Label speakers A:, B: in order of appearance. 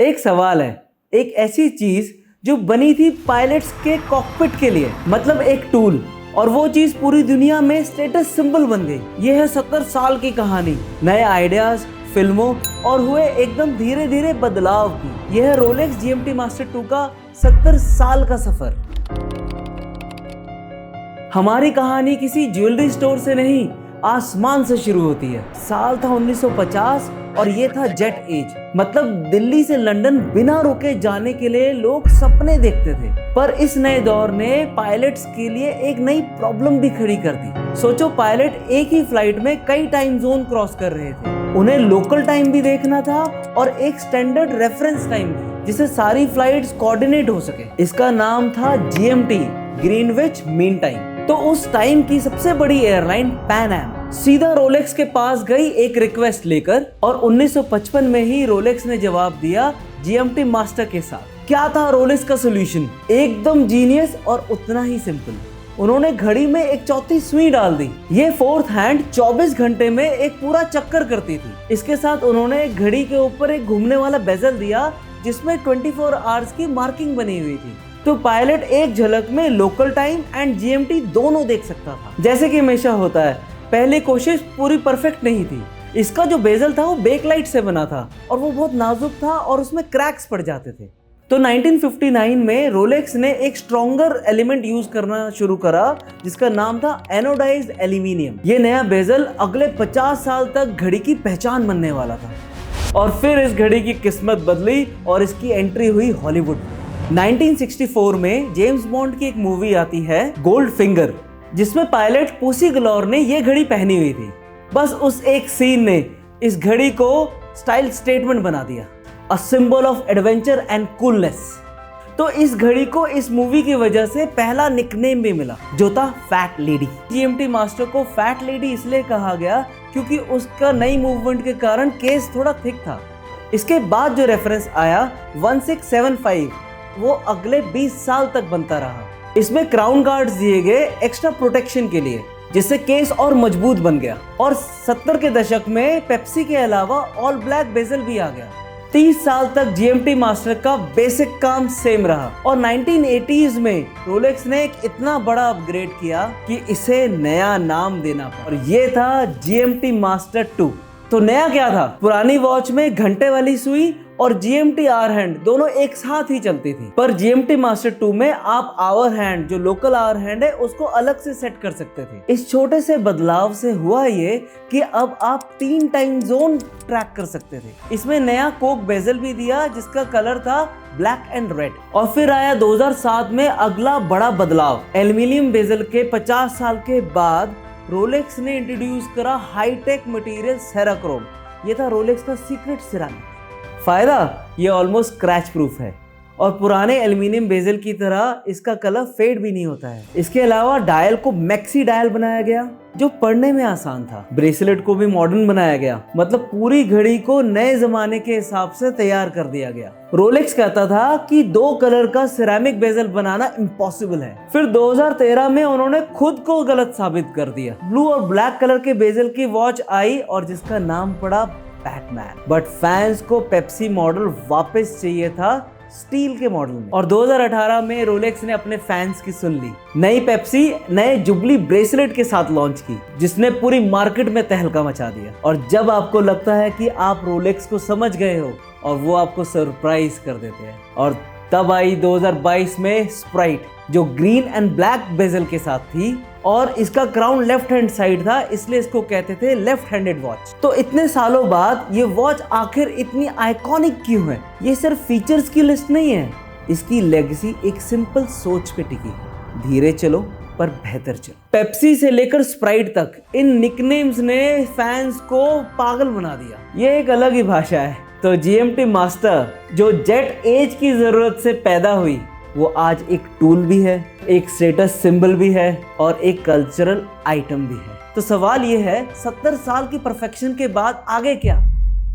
A: एक सवाल है, एक ऐसी चीज जो बनी थी पायलट्स के कॉकपिट के लिए, मतलब एक टूल, और वो चीज पूरी दुनिया में स्टेटस सिंबल बन गई। ये है 70 साल की कहानी, नए आइडियाज, फिल्मों और हुए एकदम धीरे धीरे बदलाव की। यह है रोलेक्स जीएमटी मास्टर 2 का 70 साल का सफर। हमारी कहानी किसी ज्वेलरी स्टोर से नहीं, आसमान से शुरू होती है। साल था 1950 और ये था जेट एज, मतलब दिल्ली से लंदन बिना रुके जाने के लिए लोग सपने देखते थे। पर इस नए दौर ने पायलट्स के लिए एक नई प्रॉब्लम भी खड़ी कर दी। सोचो, पायलट एक ही फ्लाइट में कई टाइम जोन क्रॉस कर रहे थे। उन्हें लोकल टाइम भी देखना था और एक स्टैंडर्ड रेफरेंस टाइम भी, जिससे सारी फ्लाइट्स कोऑर्डिनेट हो सके। इसका नाम था जीएमटी, ग्रीनविच मीन टाइम। तो उस टाइम की सबसे बड़ी एयरलाइन पैन एम सीधा रोलेक्स के पास गई एक रिक्वेस्ट लेकर, और 1955 में ही रोलेक्स ने जवाब दिया जीएमटी मास्टर के साथ। क्या था रोलेक्स का सोल्यूशन? एकदम जीनियस और उतना ही सिंपल। उन्होंने घड़ी में एक चौथी सुई डाल दी। ये फोर्थ हैंड 24 घंटे में एक पूरा चक्कर करती थी। इसके साथ उन्होंने घड़ी के ऊपर एक घूमने वाला बेजल दिया जिसमें 24 आवर्स की मार्किंग बनी हुई थी। तो पायलट एक झलक में लोकल टाइम एंड जीएमटी दोनों देख सकता था। जैसे कि हमेशा होता है, पहली कोशिश पूरी परफेक्ट नहीं थी। इसका जो बेजल था वो बेकलाइट से बना था और वो बहुत नाजुक था और उसमें क्रैक्स पड़ जाते थे। तो 1959 में रोलेक्स ने एक स्ट्रॉन्गर एलिमेंट यूज करना शुरू करा जिसका नाम था एनोडाइज्ड एल्यूमिनियम। ये नया बेजल अगले 50 साल तक घड़ी की पहचान बनने वाला था। और फिर इस घड़ी की किस्मत बदली और इसकी एंट्री हुई हॉलीवुड। 1964 में जेम्स बॉन्ड की एक मूवी आती है गोल्ड फिंगर, जिसमें पायलट पूसी गलौर ने ये घड़ी पहनी हुई थी। बस उस एक सीन ने इस घड़ी को स्टाइल स्टेटमेंट बना दिया, a symbol of adventure and coolness. तो इस घड़ी को इस मूवी की वजह से पहला निकनेम भी मिला, जो था फैट लेडी। जीएमटी मास्टर को फैट लेडी इसलिए कहा गया क्योंकि उसका नई मूवमेंट के कारण केस थोड़ा थिक था। इसके बाद जो रेफरेंस आया 1675, वो अगले 20 साल तक बनता रहा। इसमें क्राउन गार्ड्स दिए गए एक्स्ट्रा प्रोटेक्शन के लिए, जिससे केस और मजबूत बन गया। और 70 के दशक में पेप्सी के अलावा ऑल ब्लैक बेजल भी आ गया। 30 साल तक जीएमटी मास्टर का बेसिक काम सेम रहा और 1980s में रोलेक्स ने एक इतना बड़ा अपग्रेड किया कि इसे नया नाम देना पड़ा, और ये था जीएमटी मास्टर 2। तो नया क्या था? पुरानी वॉच में घंटे वाली सुई और जीएमटी आवर हैंड दोनों एक साथ ही चलती थी, पर जीएमटी मास्टर 2 में आप आवर हैंड, जो लोकल आवर हैंड है, उसको अलग से सेट कर सकते थे। इस छोटे से बदलाव से हुआ ये कि अब आप 3 टाइम जोन ट्रैक कर सकते थे। इसमें नया कोक बेजल भी दिया जिसका कलर था ब्लैक एंड रेड। और फिर आया 2007 में अगला बड़ा बदलाव। एल्यूमिनियम बेजल के 50 साल के बाद रोलेक्स ने इंट्रोड्यूस करा हाईटेक मटेरियल सेराक्रोम। ये था रोलेक्स का सीक्रेट सिरामिक। फायदा, ये ऑलमोस्ट स्क्रैच प्रूफ है और पुराने एल्यूमिनियम बेजल की तरह इसका कलर फेड भी नहीं होता है। इसके अलावा डायल को मैक्सी डायल बनाया गया जो पढ़ने में आसान था। ब्रेसलेट को भी मॉडर्न बनाया गया, मतलब पूरी घड़ी को नए जमाने के हिसाब से तैयार कर दिया गया। रोलेक्स कहता था कि 2 कलर का सिरेमिक बेजल बनाना इम्पॉसिबल है। फिर 2013 में उन्होंने खुद को गलत साबित कर दिया। ब्लू और ब्लैक कलर के बेजल की वॉच आई और जिसका नाम पड़ा बैटमैन। बट फैंस को पेप्सी मॉडल वापस चाहिए था स्टील के मॉडल में, और 2018 में रोलेक्स ने अपने फैंस की सुन ली। नई पेप्सी नए जुबली ब्रेसलेट के साथ लॉन्च की, जिसने पूरी मार्केट में तहलका मचा दिया। और जब आपको लगता है कि आप रोलेक्स को समझ गए हो, और वो आपको सरप्राइज कर देते हैं। और तब आई 2022 में स्प्राइट, जो ग्रीन एंड ब्लैक बेजल के साथ थी, और इसका क्राउन लेफ्ट हैंड साइड था, इसलिए इसको कहते थे लेफ्ट हैंडेड वॉच। तो इतने सालों बाद ये वॉच आखिर इतनी आइकॉनिक क्यों है? ये सिर्फ फीचर्स की लिस्ट नहीं है, इसकी लेगेसी एक सिंपल सोच पे टिकी है, धीरे चलो पर बेहतर चलो। पेप्सी से लेकर स्प्राइट तक इन निकनेम्स ने फैंस को पागल बना दिया। ये एक अलग ही भाषा है। तो जीएमटी मास्टर, जो जेट एज की जरूरत से पैदा हुई, वो आज एक टूल भी है, एक स्टेटस सिंबल भी है और एक कल्चरल आइटम भी है। तो सवाल ये है, 70 साल की परफेक्शन के बाद आगे क्या?